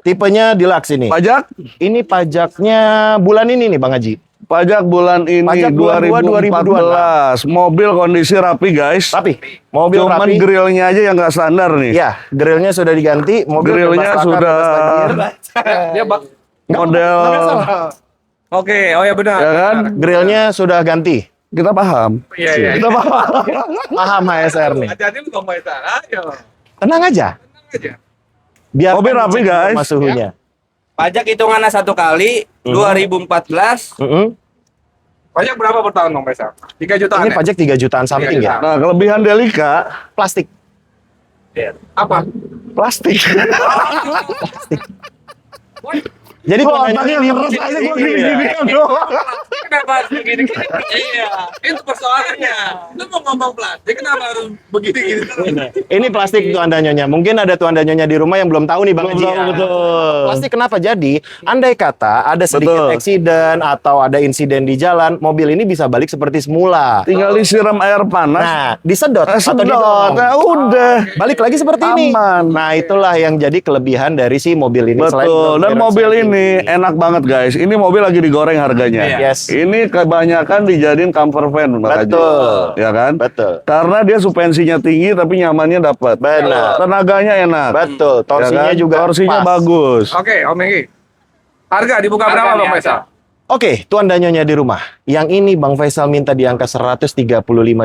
Tipenya deluxe ini. Pajak? Ini pajaknya bulan ini nih Bang Haji. Pajak bulan ini Pajak 2014. Mobil kondisi rapi guys. Rapi. Mobil Cuman rapi. grillnya aja yang nggak standar nih. Ya, grillnya sudah diganti. Mobil Grillnya bebas lakar, sudah bebas banjir. Dia bak. model, Oke, oh ya benar. ya kan? Grillnya sudah ganti. Kita paham. Iya, iya. Kita paham. Paham HSR nih. Hati-hati lu Bang Faisal. Ayo. Tenang aja. Tenang aja. Biar Mobil rapi, guys. suhunya. Pajak hitungannya 1 kali 2014. Pajak berapa per tahun Bang Faisal? 3 jutaan. Ini ya? pajak 3 jutaan something 3 ya. Nah, kelebihan Delica Plastik. Apa? Plastik. Jadi Kok bukan otaknya hanya ngeres aja gua gini-gini doang. Kenapa harus begini? Iya, itu persoalannya. Lu mau ngomong plastik, kenapa harus begini-gini? ini plastik tuan dan nyonya. Mungkin ada tuan dan nyonya di rumah yang belum tahu nih Bang Belum Haji. tahu, betul. Plastik kenapa jadi? Andai kata ada sedikit Betul. eksiden atau ada insiden di jalan, mobil ini bisa balik seperti semula. Tinggal disiram air panas. Nah, disedot atau Sedot. didorong. Nah, udah. Balik lagi seperti ini. Aman. Nah, itulah yang jadi kelebihan dari si mobil ini. Selain Betul. Dan ground mobil clearance ini enak banget guys. Ini mobil lagi digoreng harganya. Yes. Ini kebanyakan dijadiin camper van, Bang Haji. Betul. Ya kan? Betul. Karena dia suspensinya tinggi tapi nyamannya dapat. Benar. Tenaganya enak. Betul. Torsinya Ya kan? juga Torsinya pas. bagus. Oke, Om Egi. Harga dibuka Harga berapa nih, Bang Faisal? Oke, tuan dan nyonya di rumah. Yang ini Bang Faisal minta di angka 135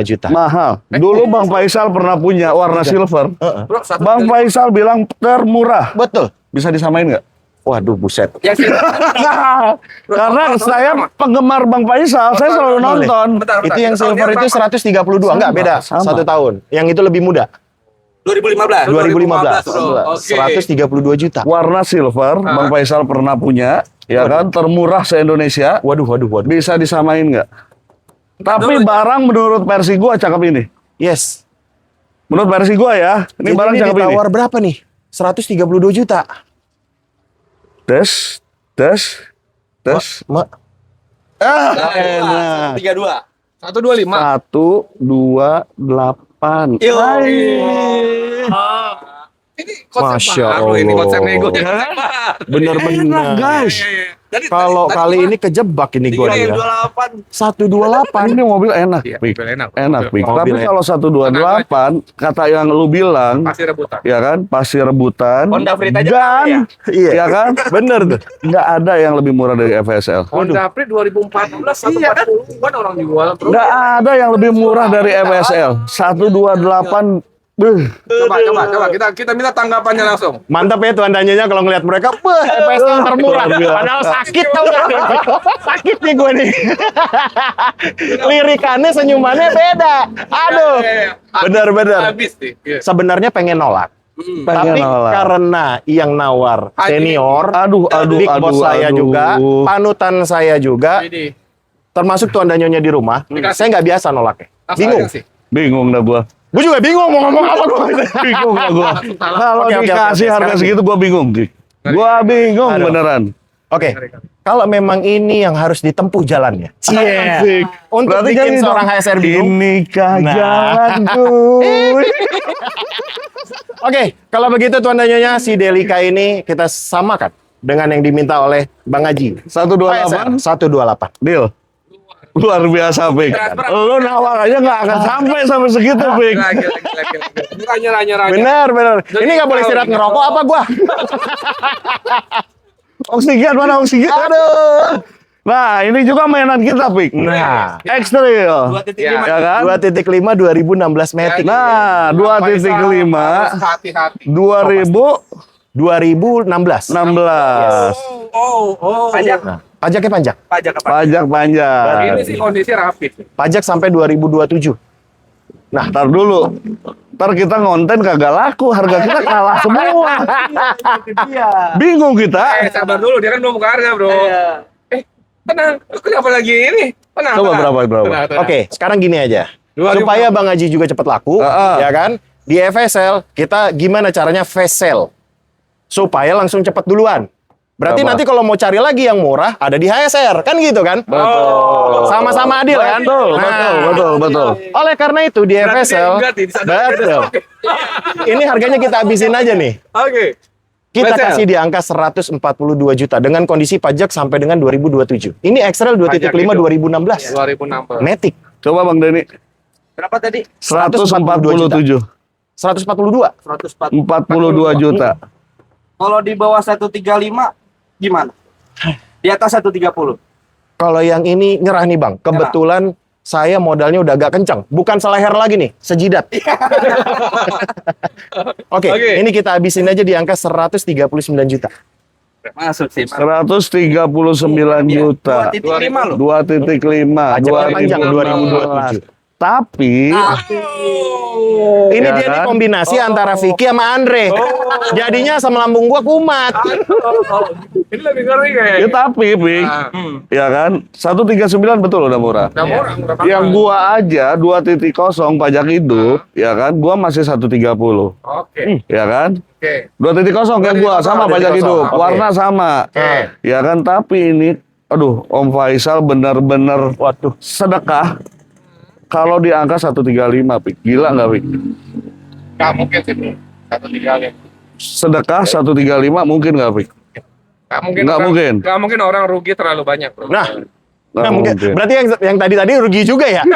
juta. Mahal. Dulu Bang Faisal pernah punya warna silver. Bro, satu Bang Faisal bilang termurah. Betul. Bisa disamain nggak? Waduh, buset. Yang sih. Karena saya penggemar Bang Faisal, saya selalu nonton. Bentar, Itu yang silver itu 132. Enggak, beda. Sama. 1 tahun. Yang itu lebih muda. 2015. 2015. bro. Oke. 132 juta. Warna silver, Bang Faisal pernah punya, ya kan? Termurah se-Indonesia. Waduh. Bisa disamain nggak? Tapi barang menurut versi gua cakep ini. Yes. Menurut versi gua ya, ini Jadi barang ini cakep ini. ditawar berapa nih? 132 juta. Tes. Mak. Enak. 32. 125. 128. Yo. Ini konsep Masya baru ini Allah. konsep nego. Bener-bener. guys. Kalau kali ini kejebak ini gue ya. 128. Ini mobil enak, Iya, Pik. mobil enak. Enak, Pik. Mobil Tapi enak. kalau 128, kata yang lu bilang, Pasti rebutan. ya kan, pasti rebutan. Honda Freed aja dan, tahu ya? Iya. ya kan, Bener tuh. nggak ada yang lebih murah dari FSL. Honda Freed 2014 Iya kan? 140-an orang jual, bro. Nggak ada yang lebih murah dari FSL. 128. Coba kita minta tanggapannya langsung. Mantap ya tuan dan nyonya kalau ngeliat mereka, FSL termurah. Padahal sakit tau gak? Sakit nih gue nih. Lirikannya, senyumannya beda. Aduh. Bener-bener. Habis nih. Iya. Sebenarnya pengen nolak. Tapi karena yang nawar senior, Aduh, big boss saya juga, panutan saya juga, Ini. termasuk tuan dan nyonya di rumah, saya nggak biasa nolaknya. Bingung. Sih. Bingung dah gua. Gue juga bingung mau ngomong apa gue. Bingung dah gua. Kalau Oke, dikasih harga sekarang segitu gua bingung, Pik. Gua bingung Aduh. beneran. Oke, kalau memang ini yang harus ditempuh jalannya. Asik. Untuk Berarti bikin gini seorang dong. HSR bingung. Inikah Nah. jalanku? Oke, kalau begitu tuan dan nyonya, si Delica ini kita samakan dengan yang diminta oleh Bang Haji. 128 128. deal. Luar biasa, Pik. Lu nawar aja nggak akan sampai segitu, Pik. Nyerah. Bener. Jadi Ini nggak boleh tahu istirahat nih, ngerokok apa gua? Oksigen mana oksigen? Aduh. Nah, ini juga mainan kita, Pik. Nah, Ekstril. 2.5. Ya kan? 2.5 2016 Matic. Nah, 2.5 hati-hati. 2016. Pajak. Pajaknya panjang. Pajak apa? Pajak panjang. Ini sih kondisi rapi. Pajak sampai 2027. Nah, tar dulu. Ntar kita ngonten kagak laku, harga kita kalah semua. Bingung kita. Sabar dulu, dia kan belum buka harga, bro. Tenang, kenapa lagi ini? Tenang. Coba tenang. berapa? Tenang. Oke, sekarang gini aja. 2000. Supaya Bang Haji juga cepat laku, ya kan? Di FSL kita gimana caranya fast sell supaya langsung cepat duluan. Berarti Berapa? nanti kalau mau cari lagi yang murah ada di HSR, kan gitu kan? Betul. Sama-sama adil kan? Betul. Oleh karena itu di FSL, Berarti betul. Ini harganya kita habisin aja nih. Oke. Kita Flash kasih di angka 142 juta dengan kondisi pajak sampai dengan 2027. Ini XRL 2.5 2016. 2016. Matic Coba Bang Denny. Berapa tadi? 147. 142. 42 juta. Kalau di bawah 135 gimana? Di atas 130. Kalau yang ini nyerah nih Bang. Kebetulan saya modalnya udah agak kencang. Bukan seleher lagi nih, sejidat. Oke, ini kita habisin aja di angka 139 juta. Masuk sih. 139 juta. 2.5 loh. 2.5. Pajak panjang 2027. Tapi Ini Ya dia nih kan? kombinasi antara Vicky sama Andre. Jadinya asam lambung gua kumat. Ini lebih ngeri kayaknya. ya tapi Pik, ya kan 139 betul udah murah. Udah murah, murah banget. Yang gua aja 2.0 pajak hidup, ya kan, gua masih 130. Oke. Ya kan? Oke. 2.0 kayak gua sama 2.0, pajak hidup, oke. warna sama. Oke. Ya kan, tapi ini aduh, Om Faisal bener-bener waduh, sedekah kalau di angka 135, Pik. Gila nggak, Pik? Nggak mungkin sih, bro. 135. Sedekah 135 mungkin nggak, Pik? Nggak mungkin. Nggak mungkin. Nggak mungkin orang rugi terlalu banyak, bro. Nah, Nggak nah, mungkin. mungkin. Berarti yang tadi rugi juga ya?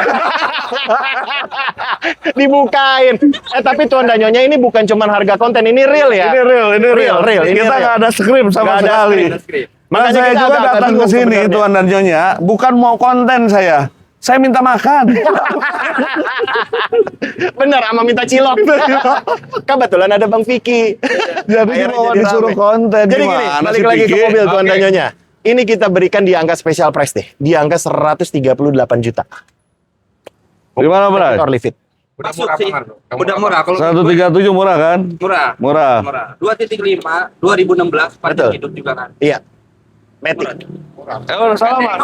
Dibukain. Tapi Tuan Danyonya ini bukan cuman harga konten, ini real ya? Ini real. Real. Ini Kita real. nggak ada skrip sama Nggak ada sekali. skrip. Makanya Makanya saya kita juga agak datang ke bingung sini, sebenarnya. Tuan dan Nyonya, bukan mau konten saya minta makan. Bener, sama minta cilok. Kebetulan ada Bang Vicky. Jadi Akhirnya mau jadi disuruh rame. konten Jadi gini, gimana balik sih, lagi ke Vicky? mobil Tuan Oke. Danyonya. Ini kita berikan di angka special price deh. Di angka 138 juta. Gimana, Bray? Or leave it. Udah Masuk murah sih. banget, bro. Udah murah. Kalau 137 murah kan? murah. Murah. Murah. 2.5 2016 pajak Betul. hidup juga kan. Iya. Matic. Udah salaman.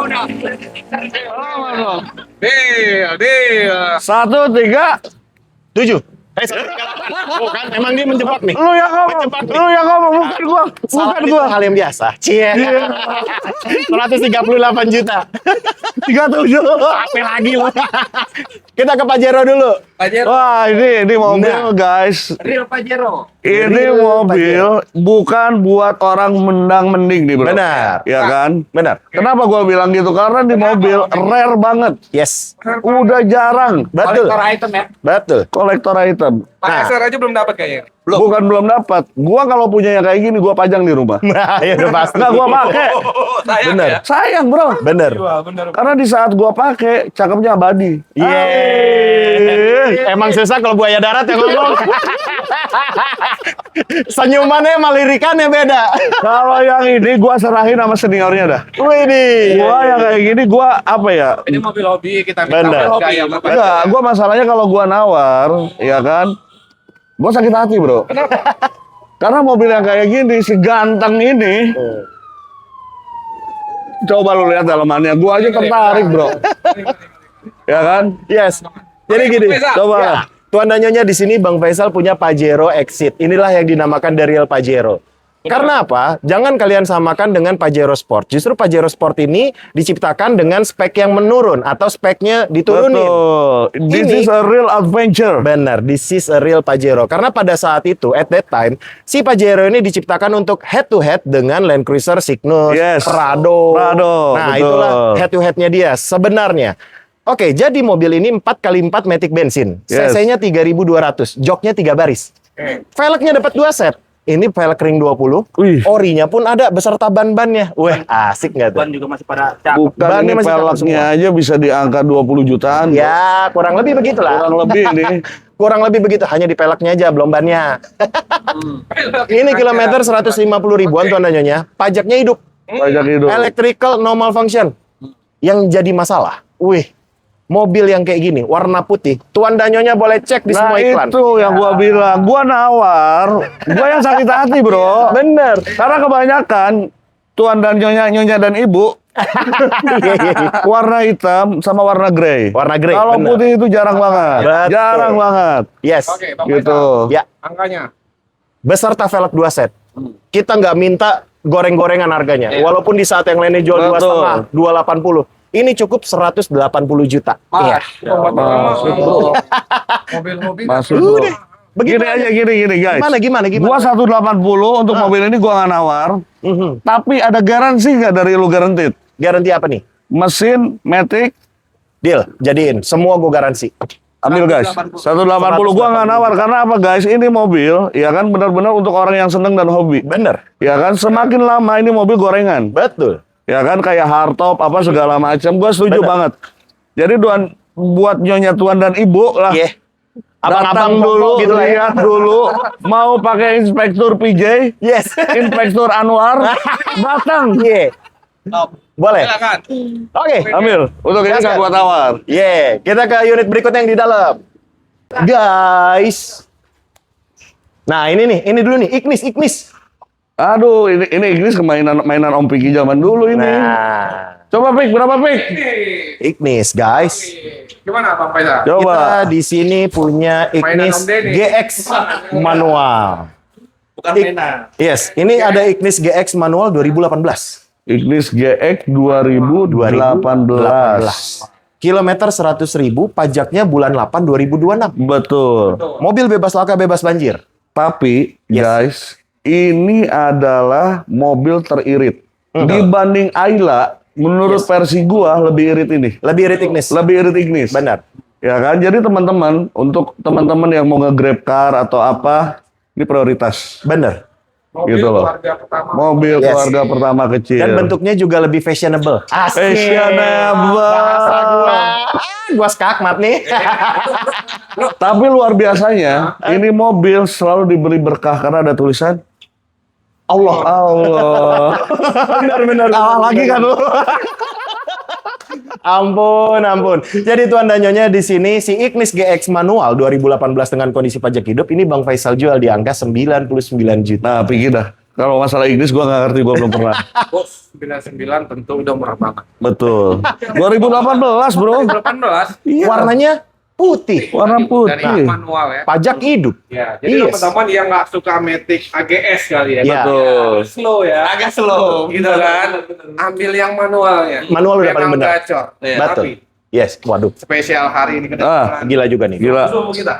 Deal. 137. 7. Bukan, emang dia menjebak nih. Lu yang ngomong, Menjebak nih. lu yang ngomong, bukan gua. Salah Bukan itu gua. hal yang biasa. Cie. 138 juta. 37. Apa lagi lu? Kita ke Pajero dulu. Pajero. Wah, ini mobil, Nah. guys. Real Pajero. Ini Real mobil bukan buat orang mendang-mending nih, Bro. Benar. Ya kan? Benar. Kenapa gua bilang gitu? Karena di mobil rare banget. Yes. Udah jarang. Betul. Kolektor item ya. Betul. Kolektor item. Pak Nah. SR aja belum dapat kayaknya. Bukan belum dapat. Gua kalau punya yang kayak gini, gua pajang di rumah. Nah, ya udah pasti. Nggak gua pakai. Sayang Bener. ya. Sayang, Bro. Bener. Wah, bener. Karena di saat gua pakai, cakepnya abadi. Yeay. Emang susah kalau buaya darat yang ngomong. Senyumannya sama lirikannya beda. Kalau yang ini gua serahin sama seniornya dah. Widih. Gua yang kayak gini, gua apa ya? Ini mobil hobi kita minta Bener. harga ya, Bapak. Enggak, gua masalahnya kalau gua nawar, ya kan? Gua sakit hati, Bro. Karena mobil yang kayak gini, seganteng ini, coba lu lihat dalamannya, gua aja tertarik, Bro. Ya kan? Yes. Jadi gini. Faisal. Coba. Ya, Tuan dan Nyonya di sini Bang Faisal punya Pajero Exit. Inilah yang dinamakan Dariel Pajero. Karena apa? Jangan kalian samakan dengan Pajero Sport. Justru Pajero Sport ini diciptakan dengan spek yang menurun atau speknya diturunin. Betul. This Ini- is a real adventure. Benar, this is a real Pajero. Karena pada saat itu, at that time, si Pajero ini diciptakan untuk head to head dengan Land Cruiser Cygnus, Yes. Prado. Prado, Nah, betul. itulah head to headnya dia sebenarnya. Oke, jadi mobil ini 4x4 Matic bensin. Yes. CC-nya 3.200, joknya 3 baris. Velgnya dapat 2 set. Ini velg ring 20, Wih. orinya pun ada beserta ban-bannya. Wah, asik nggak tuh? Ban juga masih pada cakep. Bukan Bannya ini masih cakep velgnya semua. aja bisa di angka 20 jutaan. Bro. Ya, kurang lebih begitulah. Kurang lebih nih. Kurang lebih begitu, hanya di peleknya aja, belum bannya. Ini kilometer 150 ribuan Tuan dan Nyonya, pajaknya hidup. Pajak hidup. Electrical no malfunction. Yang jadi masalah, wih, mobil yang kayak gini, warna putih, Tuan dan Nyonya boleh cek di Nah semua iklan. itu yang gua bilang, gua nawar, gua yang sakit hati, Bro. Bener. Karena kebanyakan Tuan dan Nyonya dan Ibu warna hitam sama warna grey. Warna grey, Kalau bener. putih itu jarang banget. Betul. Jarang banget. Yes. Oke, Bapak Gitu. Faisal. Ya, Angkanya. beserta velg 2 set. Kita nggak minta goreng-gorengan harganya. Iya. Walaupun di saat yang lainnya jual Betul. 2,5, 280. Ini cukup 180 juta. Iya. Masuk, bro. Mobil hobi. Masuk, Bro. Bro. Begitu Gini aja, gini guys. Gimana? Gua 180 untuk mobil ini gua nggak nawar. Tapi ada garansi nggak dari lu guaranteed? Garansi apa nih? Mesin, matic, Deal, jadiin. Semua gue garansi. ambil guys. 180 gua nggak nawar karena apa guys? Ini mobil ya kan benar-benar untuk orang yang seneng dan hobi. Bener. Ya kan semakin lama ini mobil gorengan. Betul. Ya kan kayak hardtop apa segala macam. Gua setuju Bener. banget. Jadi buat nyonya tuan dan ibu lah. Iya. Datang Abang-abang dulu, gitu lah ya. lihat dulu, mau pakai inspektur PJ, Yes. inspektur Anwar, datang. Iya. Boleh. Silakan. Oke. Ambil, untuk ini nggak gua tawar. Yeah, kita ke unit berikutnya yang di dalam. Guys. Nah, ini dulu nih, Ignis. Aduh, ini Ignis mainan Om Piki zaman dulu ini. Nah, Coba Pik, berapa Pik? Ignis, guys. Gimana Bang Faisal? Kita Coba. di sini punya Mainan Ignis Om Deddy. GX manual. Bukan mainan. Yes, ini ada Ignis GX manual 2018. Ignis GX 2018. Kilometer 100.000, pajaknya bulan 8 2026. Betul. Mobil bebas laka, bebas banjir. Tapi Yes. guys, ini adalah mobil teririt. Dibanding Ayla, menurut versi gua lebih irit ini. Lebih irit Ignis. Lebih irit Ignis. Benar. Ya kan, jadi teman-teman, untuk teman-teman yang mau nge-grab car atau apa, ini prioritas. Benar. Mobil Gitu loh. keluarga pertama. Mobil Yes. keluarga pertama kecil. Dan bentuknya juga lebih fashionable. Asik. Fashionable. Bahasa gua skakmat nih. Tapi luar biasanya, ini mobil selalu diberi berkah karena ada tulisan Allah. Benar. lagi kan lu. Ampun. Jadi tuan dan nyonya di sini si Ignis GX manual 2018 dengan kondisi pajak hidup ini Bang Faisal jual di angka 99 juta. Nah, pikir dah. Kalau masalah Ignis gua nggak ngerti, gua belum pernah. Bos, 99 tentu udah murah banget. Betul. 2018, Bro. 18. Warnanya putih. Warna Dari putih. manual ya. Pajak hidup. Ya, jadi Yes. teman-teman yang nggak suka Matic AGS kali ya. Iya. Betul. Slow ya. Agak slow. Gitu kan. Ambil yang manualnya. Manual udah paling Memang benar. gacor. Betul. Tapi Yes, waduh. spesial hari ini kedatangan. Gila juga nih. Gila. Musuh kita.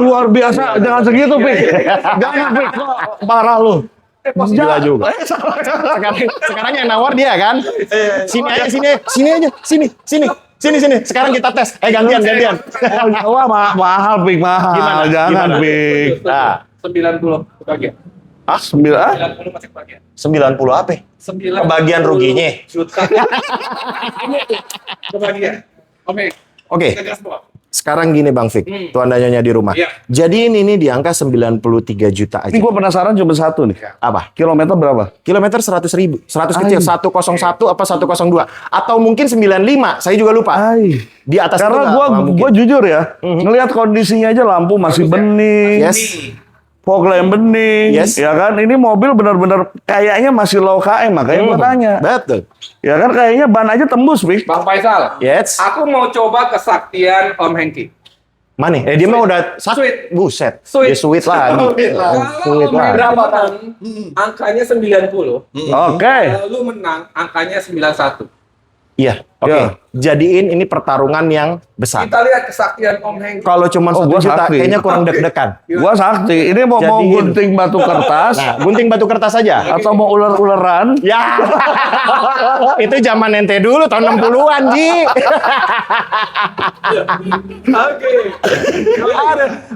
Luar biasa. Jangan segitu, Pik. Jangan, Pik. Kok parah lu. Gila juga. Sekarang yang nawar dia kan. Sini aja. Sekarang kita tes. Gantian. Wah, mahal, Pik. Mahal. Gimana? Jangan, Gimana? Pik. Nah, 90 kebagian. 9. 90 masih kebagian. 90 apa? 9 Kebagian ruginya. juta. Kebagian. Oke. Oke. Kita gas semua. Sekarang gini Bang Fik, tuan dan nyonya di rumah. Iya. Jadi ini di angka 93 juta aja. Ini gue penasaran cuma satu nih. Apa? Kilometer berapa? Kilometer 100.000. 100 kecil, 101 apa 102. Atau mungkin 95, saya juga lupa. Di atas itu Karena nggak mungkin. gue jujur ya, ngelihat kondisinya aja lampu masih bening, Yes. fog lamp bening, Yes. ya kan? Ini mobil benar-benar kayaknya masih low KM, makanya gue tanya. Betul. Ya kan kayaknya ban aja tembus, Pik. Bang Faisal. Yes. Aku mau coba kesaktian Om Hengki. Mana? Dia mah udah Sweet. Buset. Sweet. Dia sweet lagi. Kalau Om Hendra menang, angkanya 90. Oke. Kalau lu menang, angkanya 91. Iya. Oke. Ya. Jadiin ini pertarungan yang besar. Kita lihat kesaktian Om Hengki. Kalau cuma Oh, 1 gua juta, sakti. kayaknya kurang deg-degan. Gua sakti. Ini mau Jadiin. gunting batu kertas Nah, gunting batu kertas saja. atau mau ular-ularan? Ya. Itu zaman ente dulu tahun 60-an, Ji. Oke.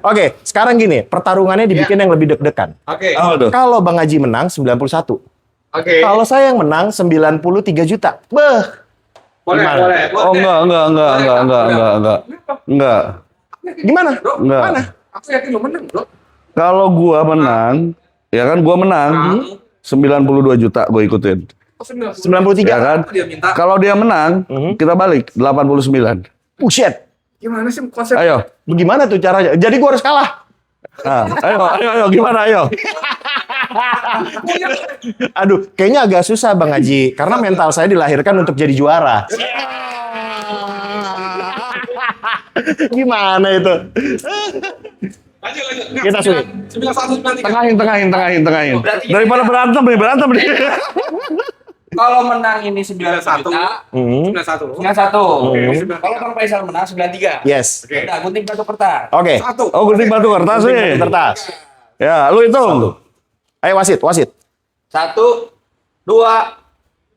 Oke, sekarang gini, pertarungannya dibikin yang lebih deg-degan. Oke. Apa tuh? Kalau Bang Haji menang 91. Oke. Kalau saya yang menang 93 juta. Beh. Boleh, Gimana? boleh. Oh enggak. Enggak. Gimana? Bro, Enggak. mana? Aku yakin lu menang, Bro. Kalau gua menang, ya kan gua menang 92 juta gue ikutin. Oh, 93. 93. Ya kan? Dia minta. Kalau dia menang, kita balik 89. Buset. Gimana sih konsep? Ayo. Bagaimana tuh caranya? Jadi gua harus kalah. Nah, ayo gimana ayo? Aduh, kayaknya agak susah Bang Haji. Karena mental saya dilahirkan untuk jadi juara. Gimana itu? Lanjut. Kita sulit. 91, 93. Tengahin. Daripada berantem nih. Kalau menang ini 91 juta, Hmm. 91. 91. Hmm. Kalau Bang Faisal menang 93. Yes. Udah, gunting batu kertas. Oke. Oh, gunting batu kertas nih. Kertas. Ya, lu hitung. Ayo wasit. 1, 2,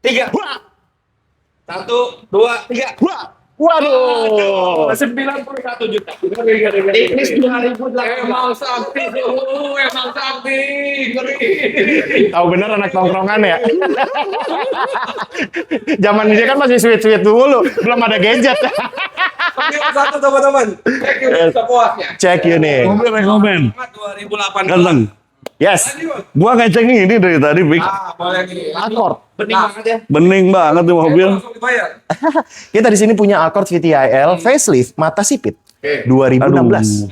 3. 1, 2, 3. Waduh. 91 juta. Teknis 2008. Emang sakti, emang sakti. Ngeri. Tahu bener anak tongkrongan ya. Zaman dia kan masih sweet dulu, belum ada gadget. 91 teman-teman. Cek yuk sepuasnya. Cek unit. Rekomen. 2008. Ganteng. Yes. Gua ngecengin ini dari tadi, Pik. Boleh nih. Accord. Bening banget ya. Bening banget tuh mobil. Langsung dibayar. Kita di sini punya Accord VTIL facelift mata sipit 2016.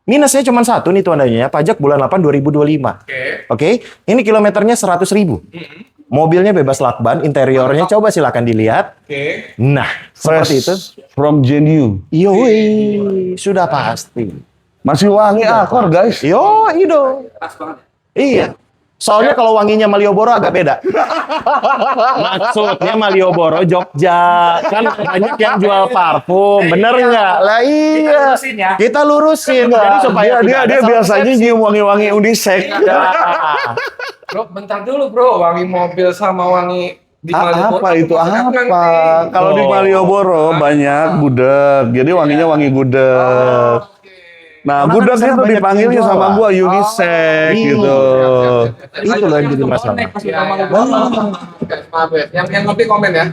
Minusnya cuma satu nih tuan ya, pajak bulan 8 2025. Oke, ini kilometernya 100.000. Mobilnya bebas lakban, interiornya coba silakan dilihat. Oke. Nah, seperti itu. From Genu. Yoi, sudah pasti. Masih wangi Accord, guys. Yoi dong. Pas banget. Iya. Soalnya kalau wanginya Malioboro agak beda. Maksudnya Malioboro Jogja. Kan banyak yang jual parfum. Bener nggak? Lah iya. lurusin ya. Kita lurusin. Jadi supaya dia tidak ada salah biasanya persepsi. nyium wangi-wangi unisek. Ya. Bro, bentar dulu bro. Wangi mobil sama wangi di Malioboro. Apa itu apa? Kalau di Oh. Malioboro banyak gudeg. Jadi wanginya wangi gudeg. Nah, Karena gudeg kan sana itu banyak dipanggilnya yang sama jual. gua unisex Iya. gitu. Itu loh yang jadi masalah. Maaf ya. Yang ngerti komen ya.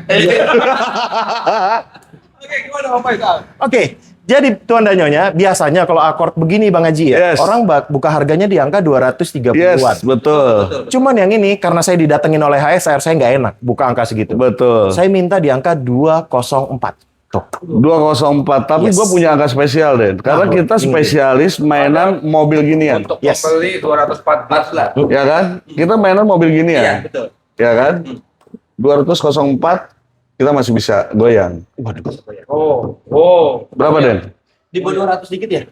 Oke, gimana Om Faisal? Oke. Jadi Tuan dan Nyonya, biasanya kalau Accord begini Bang Haji ya, Yes. orang buka harganya di angka 230-an. Yes, betul. Cuman yang ini karena saya didatengin oleh HSR, saya nggak enak buka angka segitu. Betul. Saya minta di angka 204. Tuh. 204, tapi Yes. gua punya angka spesial, Den. Karena Nah, kita ini. spesialis mainan mobil ginian. Untuk Yes. membeli 214 lah. Ya kan? Kita mainan mobil Iya, ginian. betul. Ya kan? 204 kita masih bisa goyang. Oh. Berapa, Den? Di bawah 200 dikit ya?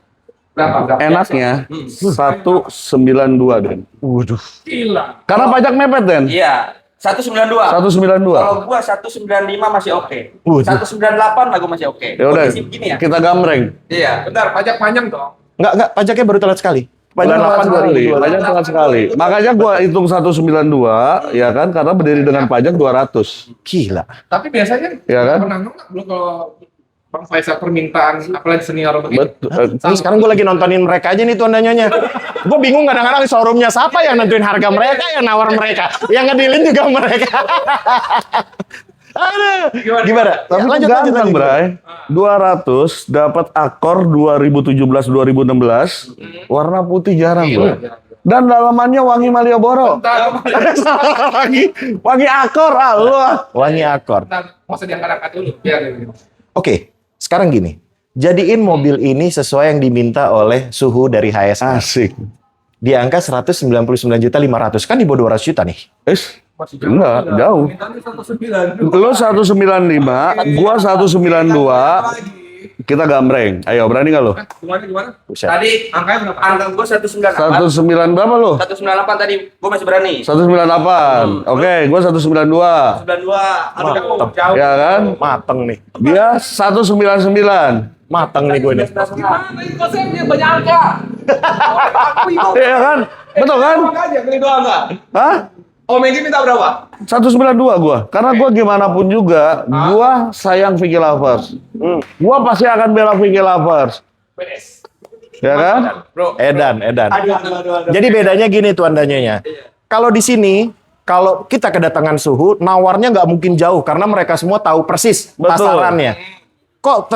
Berapa? Enaknya 192, Den. Waduh. Gila. Karena pajak mepet, Den. Iya, 192. 192. Kalau gua 195 masih oke. Waduh. 198 lah gua masih oke. Ya udah, Kondisi begini ya. kita gambreng. Iya. Bentar, pajak panjang dong. Nggak, pajaknya baru telat sekali. Pajak Bulan telat 8 sekali, 2022. pajak telat sekali. Makanya gua hitung 192, ya kan? Karena berdiri dengan pajak 200. Gila. Tapi biasanya Ya kan? pernah nggak belum kalau Bang Faisal permintaan apalagi senior begitu. Betul. Ini sekarang gue lagi nontonin mereka aja nih Tuan dan Nyonya. Gue bingung kadang-kadang showroomnya siapa yang nentuin harga mereka, yang nawar mereka, yang ngedilin juga mereka. Aduh, gimana? Tapi Ya, ganteng, Bray. 200 dapat Accord 2017-2016, warna putih jarang, Bro. Dan dalamannya wangi Malioboro. wangi Accord, Allah. Wangi Accord. Bentar, mau diangkat-angkat dulu. Biar Oke, sekarang gini. Jadiin mobil ini sesuai yang diminta oleh suhu dari HSR. Asik. Di angka 199.500.000, kan di bawah 200 juta nih. masih Enggak, jauh. Mintanya 109. Lu 195, gua 192, kita gambreng. Ayo, berani nggak lu? Gimana? Buset. Tadi Angkanya berapa? angka gua 198. 109 berapa lu? 198 tadi gua masih berani. 198. Oke, gua 192. 92. Aduh, Jauh. Ya kan? Mateng nih. Dia 199. Mateng nih gue nih. Gimana ini konsepnya banyak angka? Iya kan? Betul kan? Aja beli dua angka. Hah? Om Egi minta berapa? 192 gua. Karena gua gimana pun juga, gua sayang Vicky Lovers. Gua pasti akan bela Vicky Lovers. Beres. Ya kan? Bro. Edan. aduh. Jadi bedanya gini Tuan dan Nyonya. Kalau di sini, kalau kita kedatangan suhu, nawarnya nggak mungkin jauh karena mereka semua tahu persis Betul. pasarannya. Kok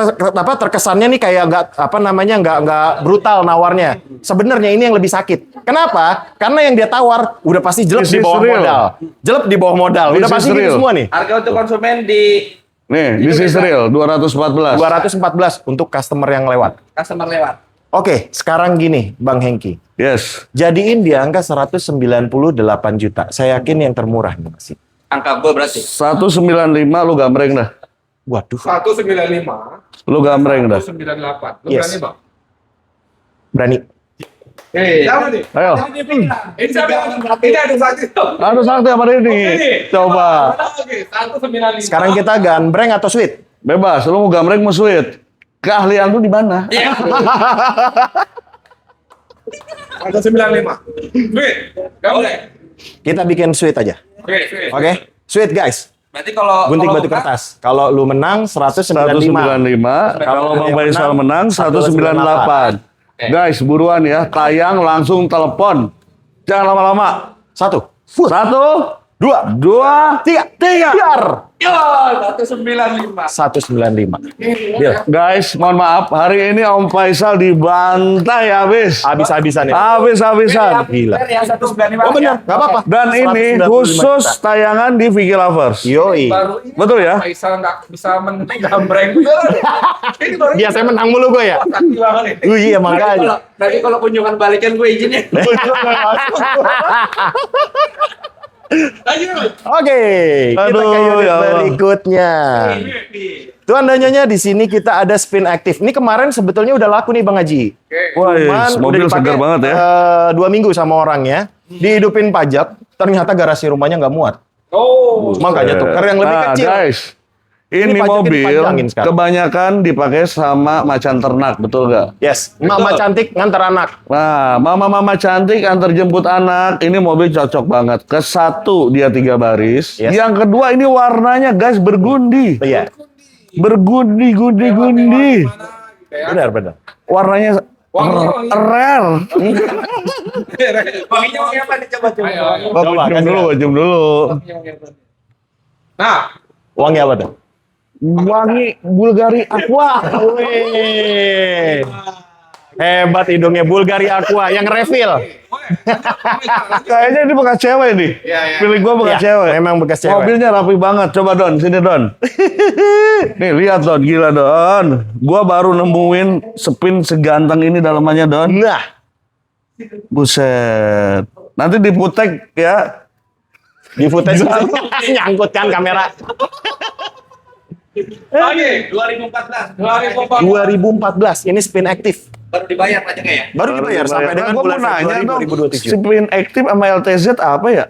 terkesannya nih kayak nggak brutal nawarnya. Sebenarnya ini yang lebih sakit. Kenapa? Karena yang dia tawar udah pasti jelek This di is bawah real. modal. Jelek di bawah modal. This Udah is pasti gitu real. semua nih. Harga untuk konsumen di Nih, this is real 214. 214 untuk customer yang lewat. customer lewat. Oke, sekarang gini, Bang Hengki. Yes. Jadiin di angka 198 juta. Saya yakin yang termurah nih masih. Angka gua berarti. 195 lu gambreng dah. Waduh, 195. Lu gambreng dah. 198. Lu Yes. berani, Bang? berani. Siapa nih? Ayo. Ini siapa? Ini ada sakti. Aduh sakti apa ini? Coba. Oke, 195. Sekarang kita gambreng atau sweet? Bebas, lu mau gambreng mau sweet. Keahlian lu di mana? Iya. 195. Sweet. Gak boleh. Kita bikin sweet aja. Oke, sweet. Oke? Sweet guys. Berarti kalau Gunting kalau batu buka, kertas. Kalau lu menang 195. 195. Kalau Bang Faisal menang 198. Guys, buruan ya. Tayang langsung telepon. Jangan lama-lama. Satu. 1, 2, 3. Biar. Yo, 195. 195. Deal. Guys, mohon maaf. Hari ini Om Faisal dibantai habis. Habis-habisan ya. Habis-habisan. Gila. ya 195. Oh benar, nggak apa-apa. Dan ini 195 khusus juta. tayangan di Vicky Lovers. Yoi. Baru ini Betul ya? Faisal nggak bisa menang gambreng. Ini baru Biasanya menang mulu gue ya. sakti banget nih. Iya makanya. Nanti kalau kunjungan balikan gue izin ya. Lanjut. Oke, kita Aduh, ke unit ya Allah. berikutnya. Tuan dan Nyonya, di sini kita ada spin aktif. Ini kemarin sebetulnya udah laku nih Bang Haji. Wah, Cuman mobil udah dipakai, segar banget ya. 2 minggu sama orangnya. Dihidupin pajak, ternyata garasi rumahnya nggak muat. Oh. Makanya tuh yang lebih Nah, kecil. guys. Ini pajaknya mobil dipanjangin sekarang. kebanyakan dipakai sama macan ternak, betul gak? Yes, mama cantik ngantar anak. Nah, mama-mama cantik antar jemput anak, ini mobil cocok banget. Ke satu dia 3 baris. Yes. Yang kedua ini warnanya guys bergundi. Iya, Bergundi. benar. Warnanya Wangi. rare. Wanginya wangi apa nih coba coba. Ayo, ayo. Coba, Cium kasih dulu, cium dulu. Nah, Wangi apa tuh? Wangi Bulgari Aqua. Wih. Hebat hidungnya Bulgari Aqua yang refill. Kayaknya ini bekas cewek nih. Iya, iya. Pilih gua bekas Iya, cewek. memang bekas cewek. Mobilnya rapi banget. Coba Don, sini Don. Nih lihat Don, gila Don. Gua baru nemuin spin seganteng ini dalamannya Don. Nah, Buset. Nanti diputek ya. di footage nyangkut kan kamera. Oke, 2014 2014 ini spin aktif. baru dibayar pajaknya ya. Baru dibayar sampai dengan Gua mau bulan nanya Februari dong, 2027. spin aktif sama LTZ apa ya?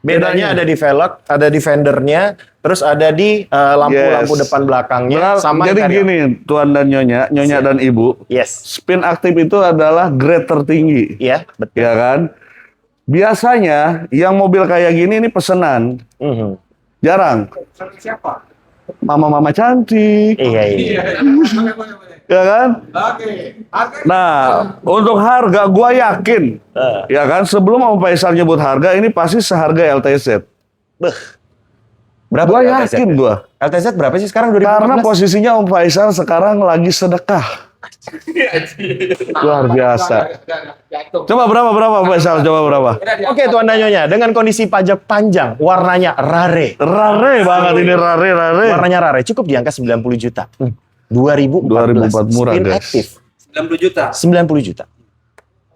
Bedanya ada di velg, ada di fendernya, terus ada di lampu-lampu Yes. depan belakangnya, Nah, sama jadi interior. gini, Tuan dan Nyonya dan Ibu, Yes, spin aktif itu adalah grade tertinggi, iya betul. ya kan? Biasanya yang mobil kayak gini ini pesenan, Mhm. jarang. siapa? Mama-mama cantik, Iya. Iya. ya kan? Oke. Nah, untuk harga gua yakin, ya kan? Sebelum Om Faisal nyebut harga, ini pasti seharga LTZ. Berapa Gua LTZ? yakin gua. LTZ berapa sih sekarang 2014? Karena posisinya Om Faisal sekarang lagi sedekah. Luar biasa. Jatuh. Coba berapa Om Faisal? Coba berapa? Oke Tuan dan Nyonya, dengan kondisi pajak panjang, warnanya rare. Rare banget ini, rare. Warnanya rare, cukup di angka 90 juta. 2014. 2004 murah, Spin guys. aktif 90 juta. 90 juta.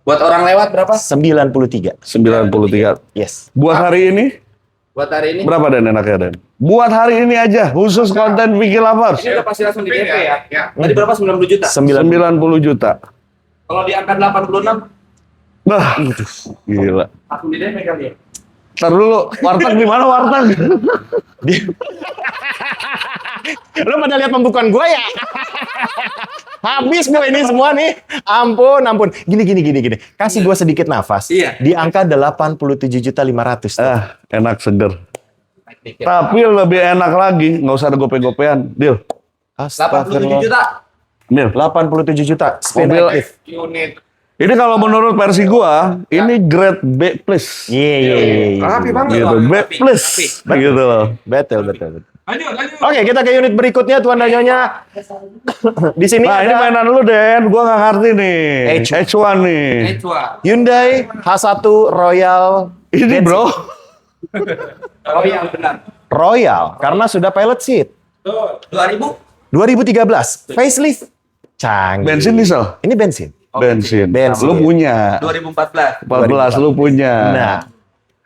Buat orang lewat berapa? 93. 93. Yes. Buat hari ini Buat hari ini. berapa Den enaknya Den? Buat hari ini aja, khusus konten Vicky Lovers. Ini udah pasti langsung di DP ya. Ya. Tadi berapa? 90 juta. 90 juta. Kalau di angka 86 Bah, gila. langsung di DP kali ya. Ntar dulu, warteg di mana warteg? Lo pada lihat pembukaan gue ya? Habis gue ini semua nih. Ampun. Gini. Kasih gue sedikit nafas. Iya. Di angka 87.500.000. Enak seger. Tapi lebih enak lagi, nggak usah ada gope-gopean. Deal. 87 juta. Deal. 87 juta. Spin Mobil- aktif. Unit. Ini kalau menurut versi gua, ini grade B plus. Iya. Rapi banget. Gitu, B plus. Gitu loh. Betul. Lanjut. Oke, kita ke unit berikutnya Tuan dan Nyonya. Di sini Nah, ini ada mainan lu Den, gua nggak ngerti nih. H1 nih. Ecwa. Hyundai H1 Royal. Ini bro. Oh iya benar. Royal karena sudah pilot seat. Tuh. 2000. 2013 facelift. Canggih. Bensin diesel? Ini bensin. Bensin. Bensin. Lu punya. 2014. 14 lu punya. Nah,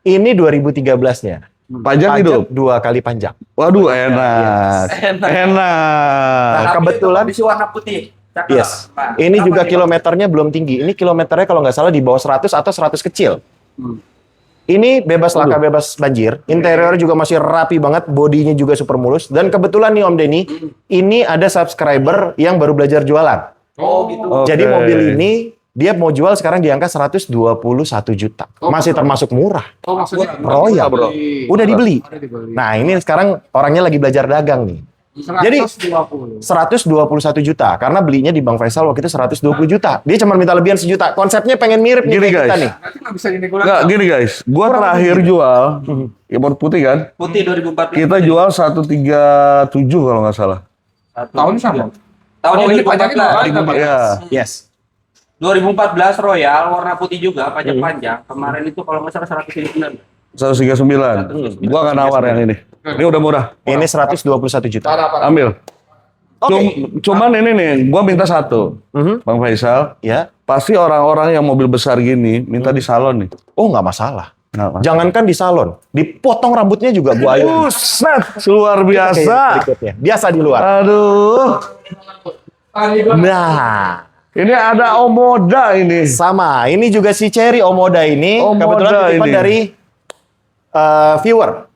ini 2013-nya. Pajak hidup. 2 kali panjang. Waduh, enak. Enak. Enak. Nah, kebetulan- Habis warna putih. Cakep. Yes. Pak. Ini Berapa juga nih, Bang? kilometernya belum tinggi. Ini kilometernya kalau nggak salah di bawah 100 atau 100 kecil. Ini bebas laka, bebas banjir. Interior juga masih rapi banget, bodinya juga super mulus. Dan kebetulan nih Om Denny, ini ada subscriber yang baru belajar jualan. Oh gitu. Oke. Jadi mobil ini dia mau jual sekarang di angka 121 juta. Masih termasuk murah. Oh maksudnya Royal, bro. Udah dibeli. Udah dibeli. Nah, ini sekarang orangnya lagi belajar dagang nih. Jadi 120. 121 juta karena belinya di Bang Faisal waktu itu 120 juta. Dia cuma minta lebihan sejuta. Konsepnya pengen mirip nih Gini, kayak kita guys. nih. Nanti nggak bisa dinegokan. Enggak, gini guys. Gua terakhir jual impor putih kan. Putih 2014. Kita jual 137 kalau nggak salah. Tahun sama. Tahunnya Oh, ini pajaknya 2014. dua kali dapat. Iya. Yes. 2014 Royal warna putih juga pajak panjang. Kemarin itu kalau nggak salah 109. 139. Gua nggak nawar yang ini. Ini udah murah. Ini 121 juta. Parah. Ambil. Oke. Cuman ini nih, gua minta satu. Mhm. Bang Faisal, Ya. pasti orang-orang yang mobil besar gini minta di salon nih. Oh, nggak masalah. Nah, Jangankan di salon, dipotong rambutnya juga gua ayo. Buset, luar biasa. Berikutnya. Biasa di luar. Aduh. Nah, Ini ada Omoda ini. sama. Ini juga si Cherry Omoda ini Omoda kebetulan titipan ini. dari viewer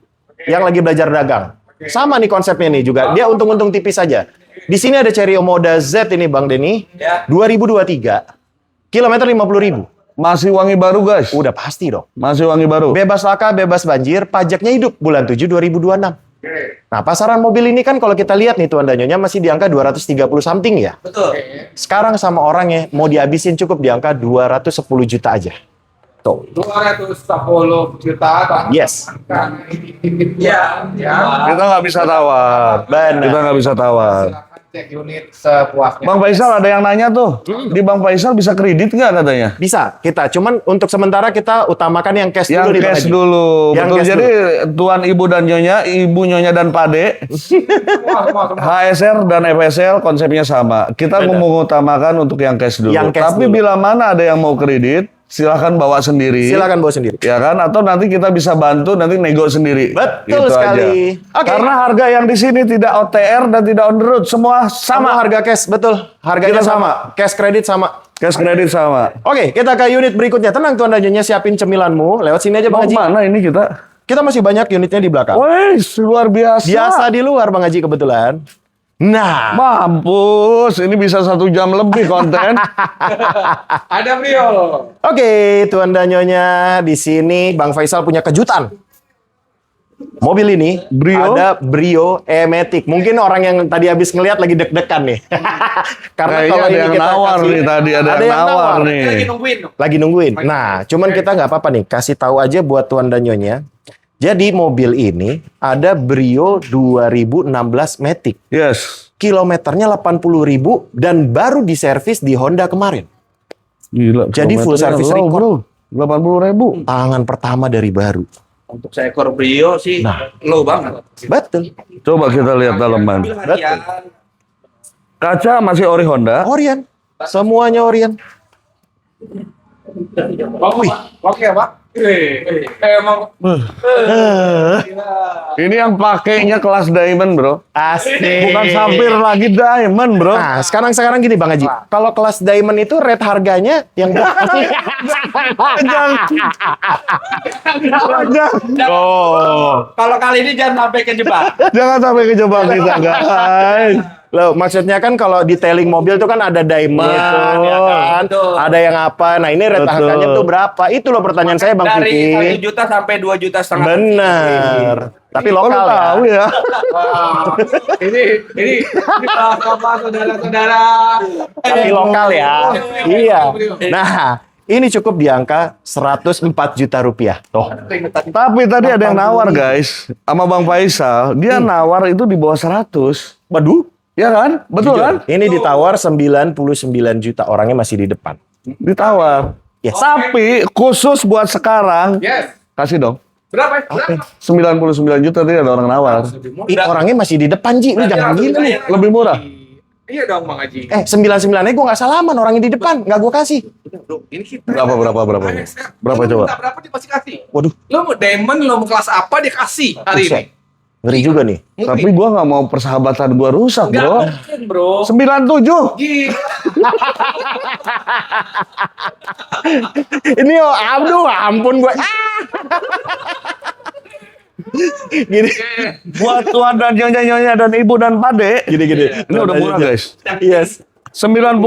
yang lagi belajar dagang. Sama nih konsepnya nih juga. Dia untung-untung tipis saja. Di sini ada Cherry Omoda Z ini Bang Denny. Ya. 2023. Kilometer 50.000. Masih wangi baru, guys. Udah pasti dong. Masih wangi baru. Bebas laka, bebas banjir, pajaknya hidup bulan 7 2026. Nah, pasaran mobil ini kan kalau kita lihat nih Tuan Danyonya masih di angka 230 something ya. Betul. Sekarang sama orangnya mau dihabisin cukup di angka 210 juta aja. Tuh. 210 juta. Yes. Ya. Kita nggak bisa tawar. Benar. Kita nggak bisa tawar. Silakan cek unit sepuasnya. Bang Faisal ada yang nanya tuh. Di Bang Faisal bisa kredit nggak katanya? Bisa kita, cuman untuk sementara kita utamakan yang cash Yang dulu nih Bang cash Haji. dulu. Yang Betul. cash Jadi tuan ibu dan nyonya, ibu nyonya dan pade, Semua. HSR dan FSL konsepnya sama. Kita mengutamakan untuk yang cash dulu. Yang cash Tapi dulu. bila mana ada yang mau kredit, silahkan bawa sendiri. Silakan bawa sendiri. Ya kan? Atau nanti kita bisa bantu nanti nego sendiri. Betul Gitu sekali. aja. Oke. Karena harga yang di sini tidak OTR dan tidak on the road, semua Sama sama. harga cash, betul. Harganya Kita sama. Cash kredit sama. Cash kredit sama. Oke, kita ke unit berikutnya. Tenang Tuan Danyonya, siapin cemilanmu. Lewat sini aja Bang Mau Haji. mana ini kita? Kita masih banyak unitnya di belakang. Wih, luar biasa. Biasa di luar Bang Haji kebetulan. Nah, Mampus, ini bisa 1 jam lebih konten. Ada Brio. oke, Tuan Danyonya di sini Bang Faisal punya kejutan. Mobil ini Brio? ada Brio E-Matic. Mungkin orang yang tadi habis ngelihat lagi deg-degan nih. Karena Kayaknya kalau ada ini yang kita nawar kasih- nih tadi, ada yang nawar nih. Lagi nungguin. Lagi nungguin. Nah, cuman kita nggak apa-apa nih, kasih tahu aja buat Tuan Danyonya. Jadi mobil ini ada Brio 2016 Matic. Yes. Kilometernya 80.000 dan baru diservis di Honda kemarin. Gila. Jadi full kilometernya service low, record. bro. 80.000. Tangan pertama dari baru. Untuk seekor Brio sih Nah. low banget. Betul. Coba kita lihat dalaman. Mobil harian. Kaca masih ori Honda. Orion. Semuanya Orion. Oke, Pak. Emang Ini yang pakainya kelas diamond, bro. Asik. Bukan sampir lagi diamond, bro. Nah, sekarang gini Bang Haji. Kalau kelas diamond itu rate harganya yang Oh, Kalau kali ini jangan sampai kejebak. jangan sampai kejebak kita, guys. Loh, maksudnya kan kalau detailing mobil tuh kan ada diamond, Betul. ya kan? Betul. Ada yang apa? Nah, ini rate Betul. harganya tuh berapa? Itu loh pertanyaan saya Bang Dari Vicky. 1 juta sampai 2 juta setengah. Bener. Tapi Oh, lu lokal ya. tahu ya. ini apa saudara-saudara. Tapi lokal ya. Iya. Nah, ini cukup di angka 104 juta rupiah. Tuh. Tapi tadi ada yang nawar, guys. Sama Bang Faisal. Dia nawar itu di bawah 100. Waduh. Ya kan? Betul kan? Ini ditawar 99 juta. Orangnya masih di depan. Ditawar. Yes. Tapi khusus buat sekarang, Yes. kasih dong. Berapa? 99 juta tadi ada orang nawar. Ih, orangnya masih di depan, Ji. Lu jangan gila nih. Lebih murah. Iya dong, Bang Haji. 99-nya gue nggak salaman. Orangnya di depan. Nggak gue kasih. Ini kita. Berapa? Berapa Lu coba? minta berapa dia pasti kasih. Waduh. Lo mau diamond, lo mau kelas apa dia kasih hari Buset. ini. Ngeri juga nih. Tapi gua nggak mau persahabatan gua rusak, Enggak bro. mungkin, bro. 97. Gila. Ini aduh ampun gue. Gini. Buat tuan dan nyonya dan ibu dan pade. Gini. Ini udah murah, guys. Yes. 97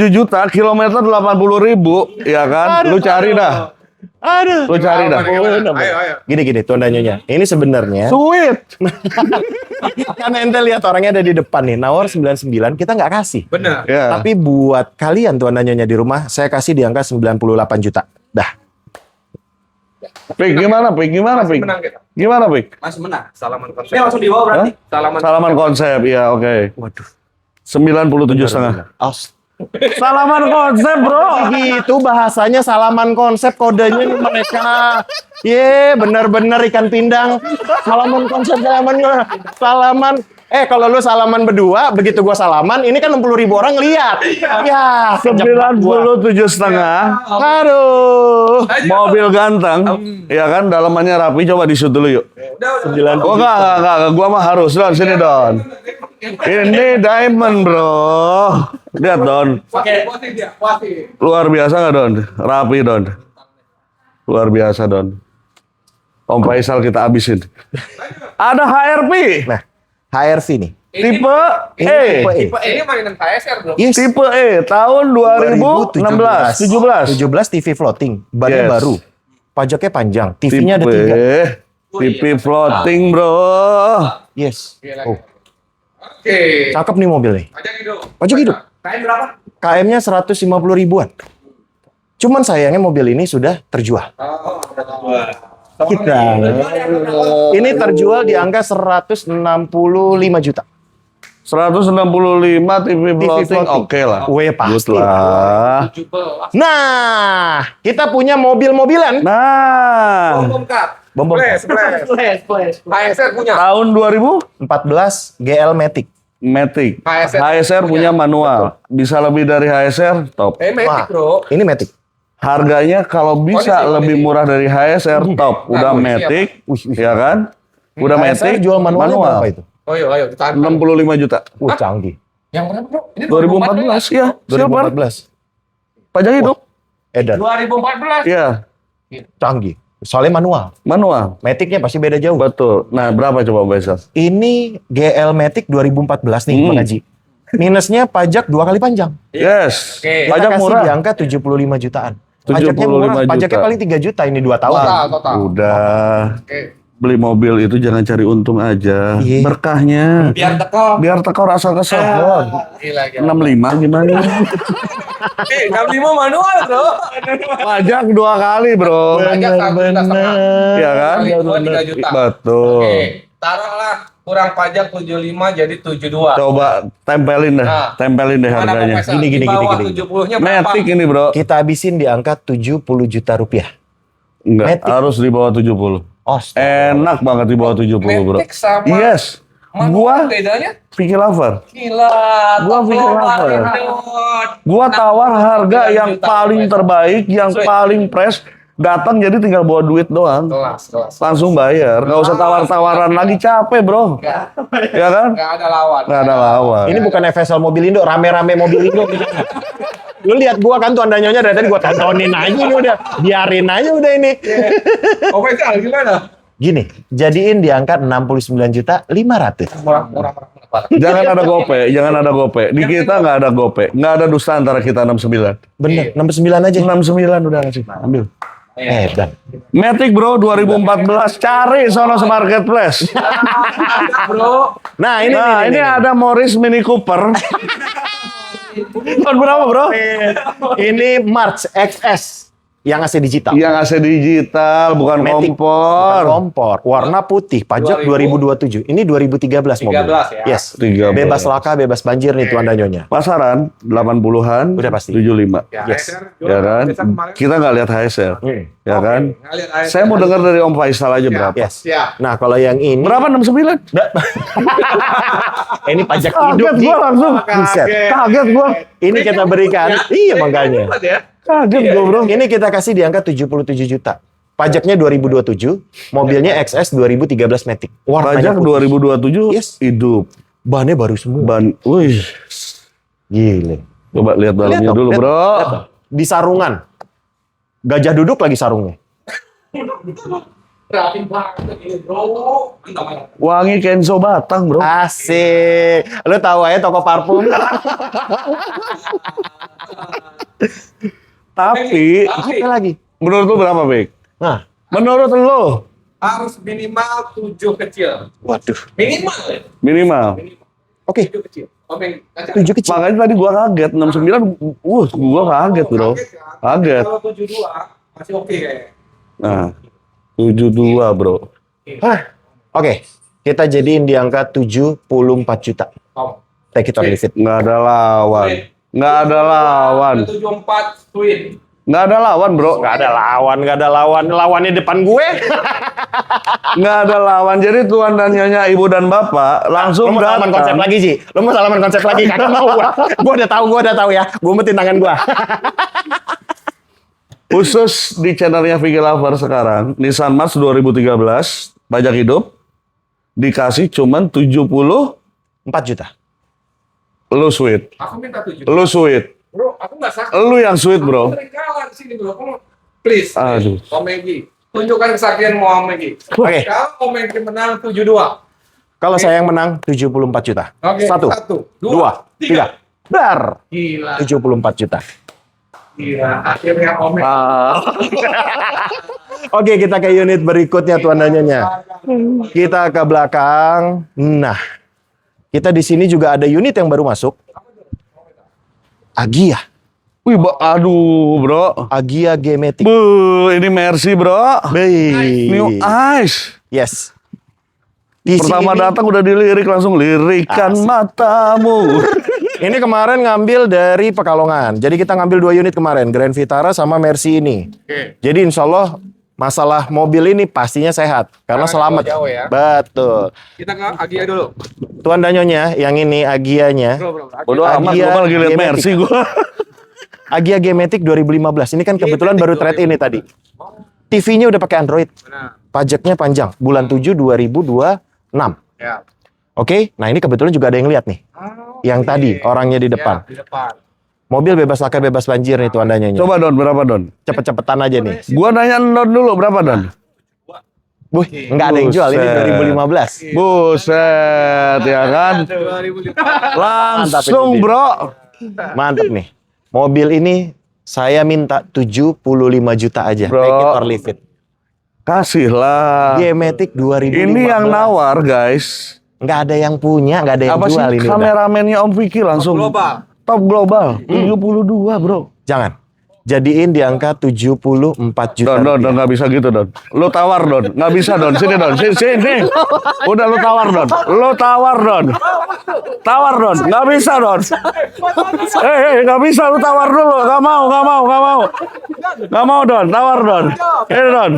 juta, kilometer 80.000, ya kan? Lu cari dah. Aduh. Lu cari dah. Ayo. Gini tuan dan nyonya. Ini sebenarnya Sweet. kan ente lihat orangnya ada di depan nih. Nawar 99 kita nggak kasih. Benar. Ya. Tapi buat kalian tuan dan nyonya di rumah, saya kasih di angka 98 juta. Dah. Pik, gimana, Pik? Menang kita. Gimana, Pik? Masih menang. Salaman konsep. Ini langsung dibawa berarti. Salaman konsep, ya oke. Waduh. 97,5. Salaman konsep, bro. Gitu bahasanya salaman konsep, kodenya mereka. Bener-bener ikan pindang. Salaman konsep, salaman. Kalau lu salaman berdua, begitu gua salaman, ini kan 60.000 orang lihat. Ya, 97,5. Aduh. Mobil ganteng, ya kan? Dalamannya rapi. Coba di shoot dulu yuk. Oh enggak. Gua mah harus Don, sini Don. Ini diamond, bro. Lihat Don. Puasin dia. Luar biasa nggak Don? Rapi Don. Luar biasa Don. Om Faisal kita abisin. Ada HRV. Nah, HRV nih. Tipe E. Ini mainan KSR, bro. Yes. Tipe E tahun 2016, 17. TV floating, bannya Yes. baru. Pajaknya panjang, TV-nya ada 3. TV floating, bro. Yes. Oh, Oke. cakep nih mobil nih. Pajak hidup. KM berapa? KM-nya 150 ribuan. Cuman sayangnya mobil ini sudah terjual. Oh, ada dua. Kita. Ini terjual di angka 165 juta. 165 TV floating, floating. oke lah. Weh, pasti. Good lah. 17. Nah, kita punya mobil-mobilan. Nah, Bom Flash. KSR punya. tahun 14 GL Matic. Matic. HSR. HSR punya manual. Bisa lebih dari HSR, top. Matic, Wah, bro. Ini Matic. Harganya kalau bisa Kondisi. lebih murah dari HSR, top. Udah Nah, Matic, ya kan? Udah HSR Matic, jual manualnya berapa itu? Ayo, ditahan. 65 juta. Canggih. Yang berapa, bro? Ini 2014, ya. Silver. 2014. Pajak hidup. Edan. 2014. Ya, Canggih. Soalnya manual. manual. Matic-nya pasti beda jauh. Betul. Nah, berapa coba Faisal? Ini GL Matic 2014 nih, Bang Haji. Minusnya pajak 2 kali panjang. Yes. Oke. Kita Pajak kasih murah. di angka 75 jutaan. Pajaknya 75 murah, juta. pajaknya paling 3 juta ini 2 tahun. Total. Udah. Oke. Beli mobil itu jangan cari untung aja. Iya. Berkahnya. Biar teko. Biar tekor asal kesel. Gila. 65 gimana? 65 manual, bro. Pajak 2 kali, bro. Pajak 1,5 Iya kan? Kali 3 juta. Betul. Oke. Taruhlah kurang pajak 75 jadi 72. Coba tempelin deh. Nah. Tempelin deh Mana harganya. Bang Faisal? Gini. Di bawah 70-nya berapa? Matic ini, bro. Kita habisin di angka 70 juta rupiah. Enggak, Matic. harus di bawah 70. Oh, Enak banget di bawah 70, bro. Matic sama Yes. manual Gua bedanya? Vicky Lover. Gila. Gua top pikir global apa ya? ini. Gua tawar harga 69 yang juta, paling Faisal. terbaik, yang Sweet. paling fresh. Datang jadi tinggal bawa duit doang. Kelas. Langsung bayar. Nggak usah tawar-tawaran lagi, capek, bro. Ya kan? Nggak ada lawan. Nggak ada lawan. ini bukan FSL Mobil Indo, rame-rame Mobil Indo. Lu lihat gua kan tuh anda nyonya dari tadi gua tontonin aja ini udah. Biarin aja udah ini. Oh, Faisal gimana? Gini, jadiin di angka 69 juta 500. Murah. Jangan ada gope, jangan ada gope. Di kita nggak ada gope. Nggak ada dusta antara kita 69. Bener, 69 aja. 69 udah ngasih. Ambil. Dan Matic, bro, 2014. Cari sono marketplace. Bro. nah ini Nah, ini ada Morris Mini Cooper. Tahun berapa, bro? ini March XS yang AC digital. Yang AC digital, bukan Matic. kompor. Kompor, warna putih, pajak 2027. Ini 2013 mobil. 13 ya? Yes. 13. Bebas laka, bebas banjir nih tuan dan nyonya. Pasaran 80-an, Udah pasti. 75. Yes. Ya kan? Kita nggak lihat HSR. Ya kan? Saya mau dengar dari Om Faisal aja berapa. Yes. Siap. Nah, kalau yang ini Berapa 69? ini pajak Kaget hidup gua langsung. Buset. Kaget gua. Ini kita berikan. Iya makanya. Kaget gua, bro. Ini kita kasih di angka 77 juta. Pajaknya 2027, mobilnya XS 2013 Matic. Warnanya Pajak putih. 2027 Yes. hidup. Bannya baru semua. Wih. Gile. Coba lihat dalamnya Lihat dong, dulu, lihat. bro. Lihat dong. Di sarungan. Gajah duduk lagi sarungnya. Rapi banget ini bro. Mantap. Wangi Kenzo Batang, bro. Asik. Lu tahu aja toko parfum. Tapi, Apa lagi? menurut lu berapa, Bek? Nah, Menurut lu? Harus minimal 7 kecil. waduh. Minimal ya? Minimal. Oke, 7 kecil. Omeng. 7 kecil. Makanya tadi gua kaget, 69, gua kaget, bro. Kaget. Kalau 72 masih oke kayaknya. Nah, 72, bro. Hah. Oke, kita jadiin di angka 74 juta. Oh. Take it or leave it. Nggak ada lawan. Nggak ada lawan. 74 twin. Nggak ada lawan, bro. Nggak ada lawan, nggak ada lawan. Lawannya depan gue. Nggak ada lawan. Jadi tuan dan nyonya, ibu dan bapak Lo langsung mau salaman konsep datang. lagi, Ji? Lo mau salaman konsep lagi? Kagak mau gua. Gua udah tahu ya. Gua umpetin tangan gua. Khusus di channelnya Vicky Lover sekarang, Nissan March 2013, pajak hidup, dikasih cuman 4 juta. Lu sweet. Aku minta 7. Lu sweet. Bro, aku nggak sakit. Lu yang sweet, bro. Aku sering kalah di sini bro. Kamu please. Aduh. Om Megi. Tunjukkan kesaktianmu Om Megi. Oke. Kalau Om Megi menang 72. Kalau saya yang menang 74 juta. Oke. 1, 2, 3. Dar. Gila. 74 juta. Gila. Akhirnya Om Megi. Oke, kita ke unit berikutnya tuan dan nyonya. Kita ke belakang. Nah, kita di sini juga ada unit yang baru masuk. Agia. Wih, aduh, bro. Agia G-Matic. Ini Mercy, bro. Baik. New Eyes. Yes. Di Pertama sini- datang udah dilirik langsung lirikan Asik. matamu. Ini kemarin ngambil dari Pekalongan. Jadi kita ngambil 2 unit kemarin, Grand Vitara sama Mercy ini. Oke. Jadi insya Allah masalah mobil ini pastinya sehat karena Jangan selamat. jauh ya. Betul. Kita ke Agia dulu. Tuan dan nyonya, yang ini Agianya. Bro. Bodoh amat, Agia gua lagi liat G-Matic. Mercy gua. Agia G-Matic 2015. Ini kan kebetulan baru trade ini tadi. TV-nya udah pakai Android. Benar. Pajaknya panjang. Bulan 7 2026. Ya. Oke, nah ini kebetulan juga ada yang lihat nih. Yang tadi orangnya di depan. Ya, di depan. Mobil bebas laka bebas banjir nih tuan dan nyonya. Coba Don, berapa Don? Cepet-cepetan aja nih. Gua nanya Don dulu, berapa Don? Buh, nggak ada yang jual ini Buset. 2015. Buset, ya kan? 2005. Langsung, Mantap ini, bro. Mantep nih. Mobil ini saya minta 75 juta aja. Bro. Take it or leave it. Kasih lah. G-Matic 2015. Ini yang nawar, guys. Nggak ada yang punya, nggak ada yang Apa sih jual ini. udah. kameramennya Om Vicky langsung Global. top global 72, bro. Jangan. Jadiin di angka 74 juta. Don, rupiah. nggak bisa gitu, Don. Lo tawar, Don. Nggak bisa, Don. Sini, Don. Sini. Udah lo tawar, Don. Lo tawar, Don. Tawar, Don. Nggak bisa, Don. Nggak bisa. Lo tawar dulu. Nggak mau. Nggak mau, Don. Tawar, Don. Ini, Don.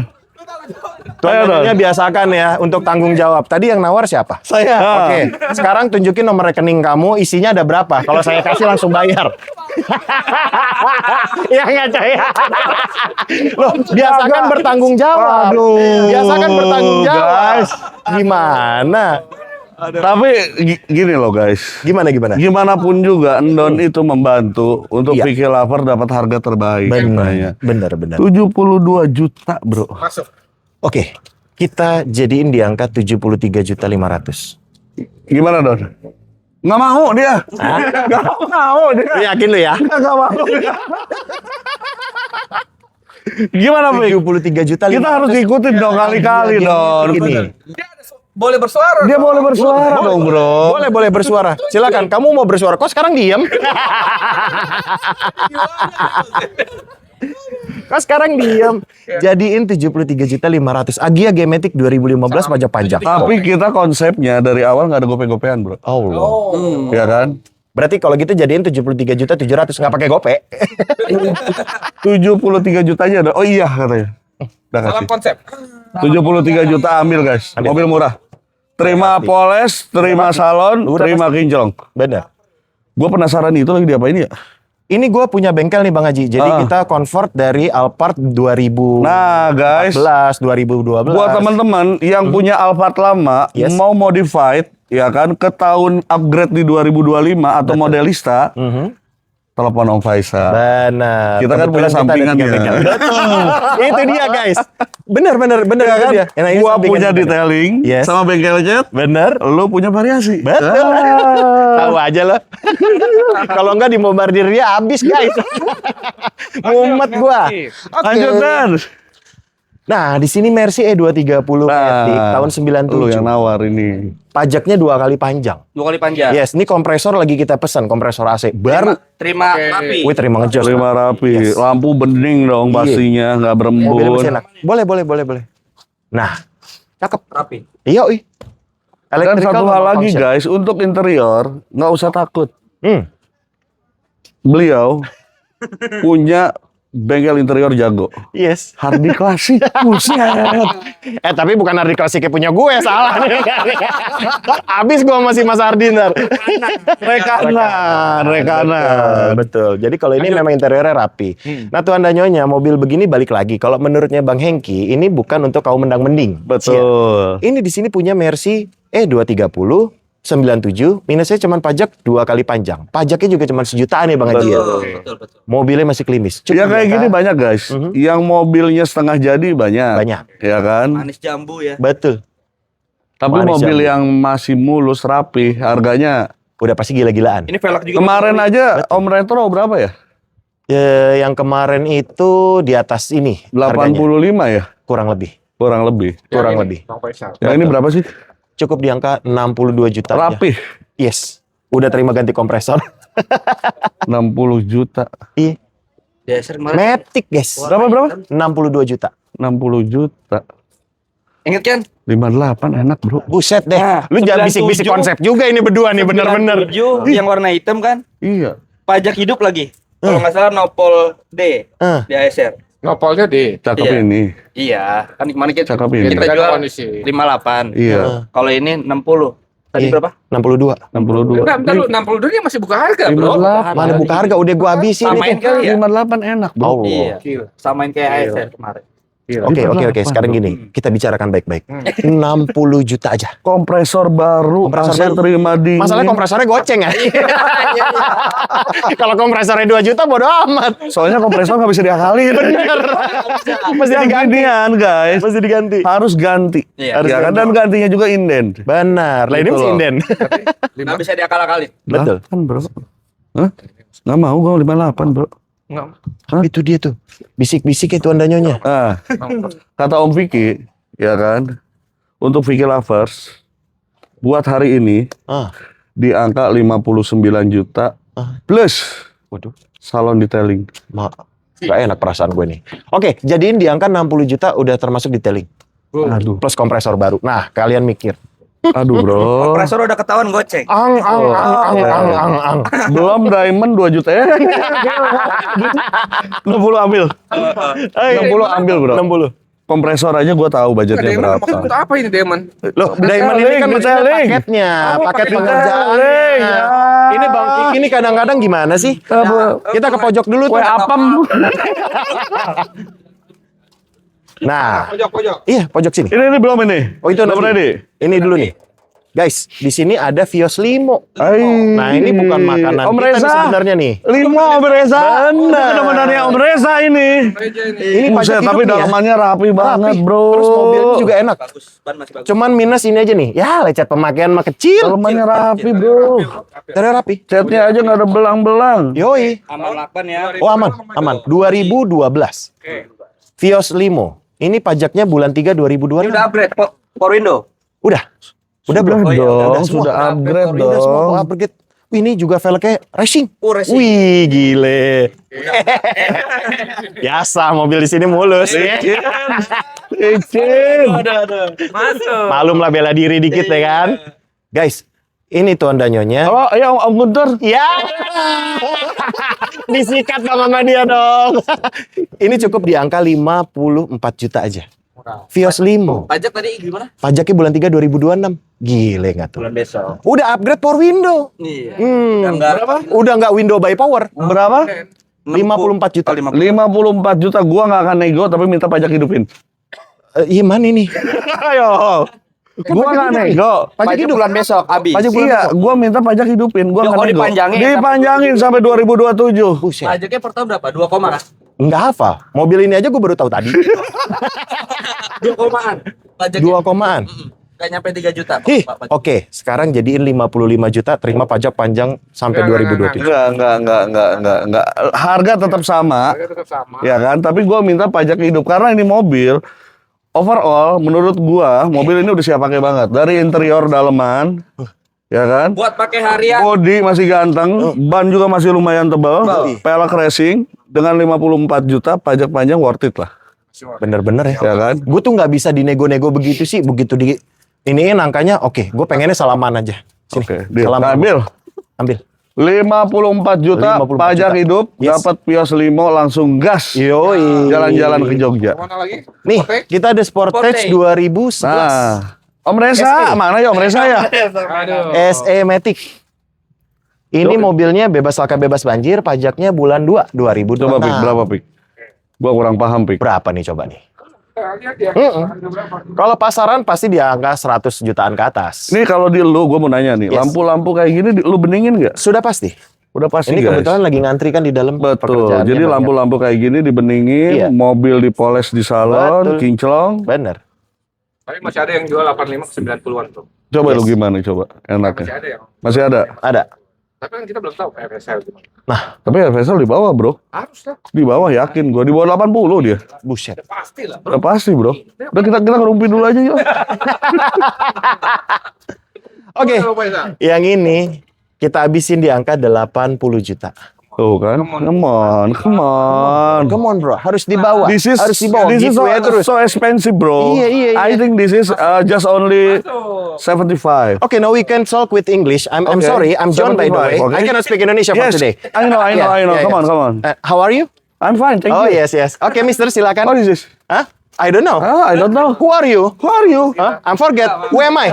Ayo, Don. Tuan biasakan ya untuk tanggung jawab. Tadi yang nawar siapa? Saya. Oke, sekarang tunjukin nomor rekening kamu, isinya ada berapa? Kalau saya kasih langsung bayar. Ya nggak coy. Loh, biasakan bertanggung jawab. Waduh, Biasakan bertanggung jawab. guys. Gimana? Tapi gini loh, guys. Gimana? Gimana pun juga, Endon itu membantu untuk Iya. Vicky Lover dapat harga terbaik. katanya. Bener. 72 juta, bro. Masuk. Oke, kita jadiin di angka 73.500.000. Gimana, Don? Nggak mau dia. Nggak mau dia. Lu yakin lu ya? Nggak mau dia. Gimana, Vicky? 73.500.000. Kita harus ikutin dong kali-kali, Don. Ini. Dia boleh bersuara. Dia boleh bersuara dong, bro. Boleh bersuara. Silakan. Kamu mau bersuara? Kok sekarang diem? Kok sekarang diem? Jadiin 73.500.000. Agia G-Matic 2015 pajak panjang. Tapi kita konsepnya dari awal nggak ada gope-gopean, bro. Allah. Ya kan? Berarti kalau gitu jadiin 73.700.000 nggak pakai gope. 73 juta aja ada. Oh iya katanya. Udah Salah kasih. konsep. 73 juta ambil, guys. Mobil murah. Terima poles, terima salon, terima kinclong. Bener. Gue penasaran itu lagi diapain ya? Ini gue punya bengkel nih Bang Haji. Jadi kita convert dari Alphard 2014, Nah, guys, 2012. buat teman-teman yang punya Alphard lama Yes. mau modified ya kan ke tahun upgrade di 2025 atau modelista, telepon Om Faisal. Benar. Kita kan punya Kebetulan kita ada sampingan 3 ya. bengkel. Betul. Itu dia guys. Bener Ya itu kan? dia. Nah, ini Gua sampingan punya kita. detailing Yes. sama bengkel cat. Bener. Lu punya variasi. Betul. Tahu aja lo. Kalau enggak dimombardir dia habis guys. Mumet gua. Lanjut Dan. Nah, di sini Mercy E230 Matic tahun 97. Lu yang nawar ini. Pajaknya 2 kali panjang. 2 kali panjang. Yes, ini kompresor lagi kita pesan, kompresor AC baru. Terima rapi. Wih, terima ngejos. Terima rapi. Lampu bening dong pastinya, nggak Mobilnya berembun. masih enak. Boleh. Nah, cakep. Rapi. Iya, ui. Dan Electrical satu hal sama lagi function. guys, untuk interior nggak usah takut. Beliau punya bengkel interior jago. Yes. Hardy klasik. Buset. Tapi bukan Hardy klasiknya punya gue, salah nih. Abis gue masih Mas Hardy ntar. Rekana. Betul. Jadi kalau ini memang interiornya rapi. Nah Tuan dan Nyonya, mobil begini balik lagi. Kalau menurutnya Bang Hengki, ini bukan untuk kaum mendang-mending. Betul. Ini di sini punya Mercy E230 97, minusnya cuma pajak 2 kali panjang. Pajaknya juga cuma sejutaan ya Bang Haji. ya? Betul. Mobilnya masih klimis. Ya kayak gini banyak guys. Yang mobilnya setengah jadi banyak. Banyak. Ya kan? Manis jambu ya. Betul. Tapi Manis mobil jambu. yang masih mulus, rapi, harganya. Udah pasti gila-gilaan. Ini velg juga. Kemarin aja Om Retro berapa ya? Yang kemarin itu di atas ini. 85 harganya. ya? Kurang lebih. Kurang lebih. Kurang lebih. Yang ini berapa sih? Cukup di angka 62 juta. aja. Rapih. Yes. Udah terima ganti kompresor. 60 juta. Iya. Dasar kemarin. Matic guys. Berapa? 62 juta. 60 juta. Ingat kan? 58 enak bro. Buset deh. Nah, Lu jangan 97. bisik-bisik konsep juga ini berdua nih bener-bener. 97 yang warna hitam kan? Iya. Pajak hidup lagi. Kalau nggak salah nopol D di ASR. Nopolnya di Cakep Iya. ini. Iya, kan kemarin kita Cakep ini. kita tergantung jual kondisi. 58. Iya. Kalau ini 60. Tadi Iya. berapa? 62. 62. Bentar lu 62 dia masih buka harga, Bro. 58. Mana buka harga udah gua habisin Samain itu. kali ya? 58 enak bro. Oh. Iya. Gila. Samain kayak ASR kemarin. Oke. Sekarang gini, kita bicarakan baik-baik. 60 juta aja. Kompresor baru. Kompresor AC baru. terima dingin. Masalahnya kompresornya goceng ya. Kalau kompresornya 2 juta bodo amat. Soalnya kompresor nggak bisa diakalin. Bener. Mesti Yang diganti. ginian guys. Mesti diganti. Harus ganti. Iya. Harus kan dan gantinya juga inden. Benar. Lah ini Gitu mesti loh. inden. Nggak bisa diakal-akalin. Betul. Kan bro. Hah? Nggak mau gue 58 bro. Enggak. Itu dia tuh. Bisik-bisik itu Anda Nyonya. Ah, kata Om Vicky, ya kan, untuk Vicky Lovers, buat hari ini Ah. di angka 59 juta plus Waduh. salon detailing. Gak enak perasaan gue nih. Oke, jadiin di angka 60 juta udah termasuk detailing. Aduh, Plus kompresor baru. Nah, kalian mikir. aduh bro. Kompresor udah ketahuan goceng. Ang. Belum diamond 2 juta ya. 60 ambil. 60 ambil bro. 60. Kompresor aja gue tahu budgetnya Diamond maksud berapa. apa ini Diamond? Loh, diamond ini kan maksudnya detailing. paketnya, paket paket pengerjaan. detailing, ya. Ini Bang Kiki ini kadang-kadang gimana sih? Kita ke pojok dulu tuh. Kue apem. Nah, Pojok. iya pojok sini. Ini belum ini. Oh itu belum nanti. ready. Ini dulu nih. Guys, di sini ada Vios Limo. Ay. Nah, ini bukan makanan Om kita Reza. nih sebenarnya nih. Limo Om Reza. Bener. Benar-benarnya Om Reza ini. Ini pajak Buset, tapi hidup nih ya. dalamannya rapi banget, Rapi. bro. Terus mobilnya juga enak. Bagus, ban masih bagus. Cuman minus ini aja nih. Ya, lecet pemakaian mah kecil. Dalamannya rapi, bro. Ternyata rapi. Catnya aja nggak ada belang-belang. Yoi. Aman lakban ya. Oh aman. 2012. Vios Limo. Ini pajaknya bulan 3 Ini 2026. udah upgrade Power Window. Udah. Udah belum? Dong, Udah semua. sudah upgrade Udah semua dong. upgrade. Wih, ini juga velgnya racing. Oh, racing. Wih, gile. Biasa mobil di sini mulus. Icin. Masuk. Malum lah bela diri dikit ya kan. Guys, ini tuh Anda Nyonya. Halo, ya Om Guntur. Ya. Disikat sama dia dong. Ini cukup di angka 54 juta aja. Vios Limo. Pajak tadi gimana? Pajaknya bulan 3 2026. Gile nggak tuh? Bulan besok. Udah upgrade power window. Iya. Berapa? Udah nggak window by power. Berapa? 54 juta. 54 juta. Gua nggak akan nego tapi minta pajak hidupin. Iya mana ini? Ayo. Gua nggak nego. Pajak bulan besok habis. Pajak iya, gua minta pajak hidupin. Gua Ya, nggak oh, nego. dipanjangin. Dipanjangin sampai 2027. Buset. Pajaknya per tahun berapa? 2 koma kan? Nggak hafal. Mobil ini aja gue baru tahu tadi. 2 komaan. Pajaknya. 2 komaan. Nggak nyampe 3 juta. Ih, Pak, pajak. oke. Sekarang jadiin 55 juta, terima pajak panjang sampai 2027. Enggak. Harga tetap sama. Ya kan? Tapi gua minta pajak hidup karena ini mobil overall menurut gua mobil ini udah siap pakai banget. Dari interior daleman, ya kan? Buat pakai harian. Bodi masih ganteng, ban juga masih lumayan tebal, pelek racing dengan 54 juta pajak panjang worth it lah. Bener-bener ya. Ya kan? Gue tuh nggak bisa dinego-nego begitu sih. Begitu di iniin angkanya, oke. Gue pengennya salaman aja. Sini, Oke, deal. salaman. Nah, ambil. Ambil. 54 juta 54 pajak juta. hidup, Yes. dapat Vios Limo langsung gas. Yoi. Jalan-jalan ke Jogja. Mana lagi? Nih, kita ada Sportage 2011. Nah, Om Reza, SE. mana ya Om Reza ya? Aduh. SE Matic. Ini mobilnya bebas laka bebas banjir, pajaknya bulan 2 2026. Coba Pik, berapa Pik? Gua kurang paham Pik. Berapa nih coba nih? Lihat ya. Kalau pasaran pasti di angka 100 jutaan ke atas. Ini kalau di lu, gua mau nanya nih, Yes. lampu-lampu kayak gini lu beningin nggak? Sudah pasti. Udah pasti Ini guys. kebetulan lagi ngantri kan di dalam. Betul. pekerjaannya Jadi banyak. lampu-lampu kayak gini dibeningin, Iya. mobil dipoles di salon, Betul. kinclong. Bener. Tapi masih ada yang jual 85 ke 90-an tuh. Coba lu Yes. gimana coba Masih enaknya? ada yang. Masih ada. Ada. Tapi kan kita belum tahu FSL gimana. Tapi FSL di bawah, Bro. Harus lah. Di bawah yakin gua di bawah 80 dia. Buset. Pasti lah. Udah pasti, Bro. Udah kita ngerumpi dulu aja yuk. Oke. Yang ini kita habisin di angka 80 juta. Tuh kan. Come on. Come on bro, harus dibawa. This is harus dibawa. so, Giveaway terus. so expensive, bro. Iya. I think this is just only 75. Okay, now we can talk with English. I'm Okay. sorry, I'm John by the 75, way. okay. I cannot speak Indonesia for Yes, today. I know. Yeah. Come on. How are you? I'm fine, thank Oh you. yes. Okay, Mister, silakan. What is this? Hah? I don't know. I don't know. Who are you? Who are you? Huh? I'm forget. Who am I?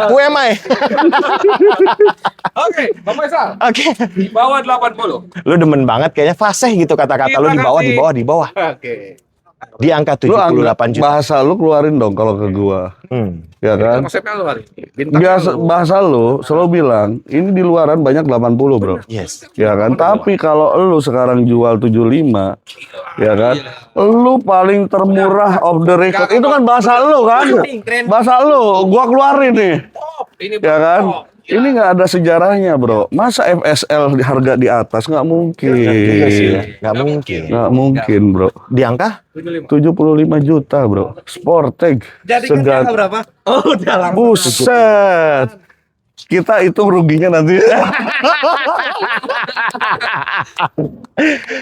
Oke, Bang Faisal. Oke. Di bawah 80. Lu demen banget kayaknya fasih gitu kata-kata lu di bawah, di bawah, di bawah. Oke. Di angka Lu 78 juta. bahasa lu keluarin dong kalau ke gua. Ya kan? Konsepnya lu hari. Bintang Biasa bahasa lu selalu bilang ini di luaran banyak 80, Bro. Yes. Ya kan? Tapi kalau lu sekarang jual 75, ya kan? Lu paling termurah of the record. Itu kan bahasa lu kan? Bahasa lu, gua keluarin nih. ini Ya kan? Ini nggak ada sejarahnya, Bro. Masa FSL di harga di atas nggak mungkin. Nggak mungkin. Nggak mungkin, Bro. Di angka 75 juta, Bro. Sporteg. Segan. berapa? Oh, udah langsung. Buset. Kita hitung ruginya nanti.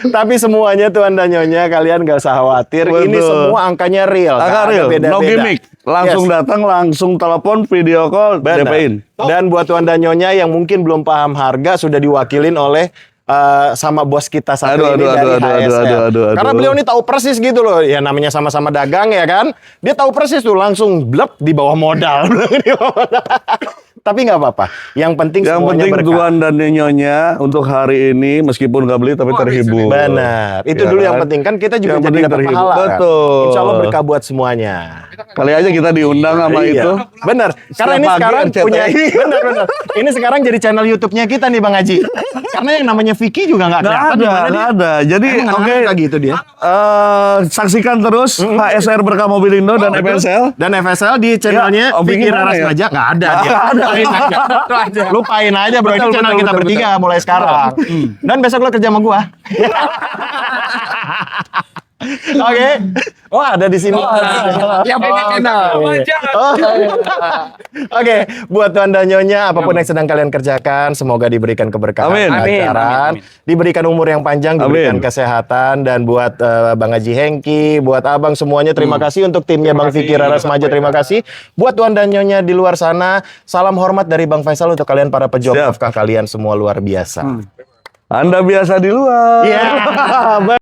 Tapi semuanya tuh Anda nyonya, kalian gak usah khawatir. Ini Betul. semua angkanya real. Angka nggak ada real, beda-beda. no gimmick. Langsung Yes. datang, langsung telepon, video call, Benar. DP-in. Dan buat tuan dan nyonya yang mungkin belum paham harga sudah diwakilin oleh sama bos kita satu ini dari HSL. Karena beliau ini tahu persis gitu loh. Ya namanya sama-sama dagang ya kan. Dia tahu persis tuh langsung blep di bawah modal. Tapi nggak apa-apa. Yang penting Yang semuanya penting berkah. tuan dan nyonya untuk hari ini meskipun nggak beli tapi terhibur. Benar. Itu Ya dulu kan? yang penting kan kita juga Yang jadi penting dapat terhibur. pahala. kan? Betul. Insya Allah berkah buat semuanya. Kali aja kita diundang sama Iya. itu. Benar. Karena ini pagi sekarang RCTI. punya benar. Ini sekarang jadi channel YouTube-nya kita nih Bang Haji. Karena yang namanya Vicky juga nggak kelihatan di mana dia. Nggak ada. Jadi Emang oke. anak-anak gitu dia. Saksikan terus HSR Berkah Mobilindo dan FSL. Dan FSL di channelnya Ya, Om Vicky Vicky mana Raras ya? Raja nggak ada dia. Nggak ada. Lupain aja bro, ini Betul, channel betul, kita betul, bertiga mulai sekarang. Dan besok lo kerja sama gua. Oke. Oh, ada di sini. Yang punya channel. Oh. Oke, buat tuan dan nyonya apapun yang sedang kalian kerjakan, semoga diberikan keberkahan, Amin. kelancaran, diberikan umur yang panjang, diberikan Amin. kesehatan, dan buat Bang Haji Hengki, buat Abang semuanya terima kasih, untuk timnya Bang Vicky Raras Maja terima kasih. Buat tuan dan nyonya di luar sana, salam hormat dari Bang Faisal untuk kalian para pejuang Siap. nafkah, kalian semua luar biasa. Anda biasa di luar. Iya.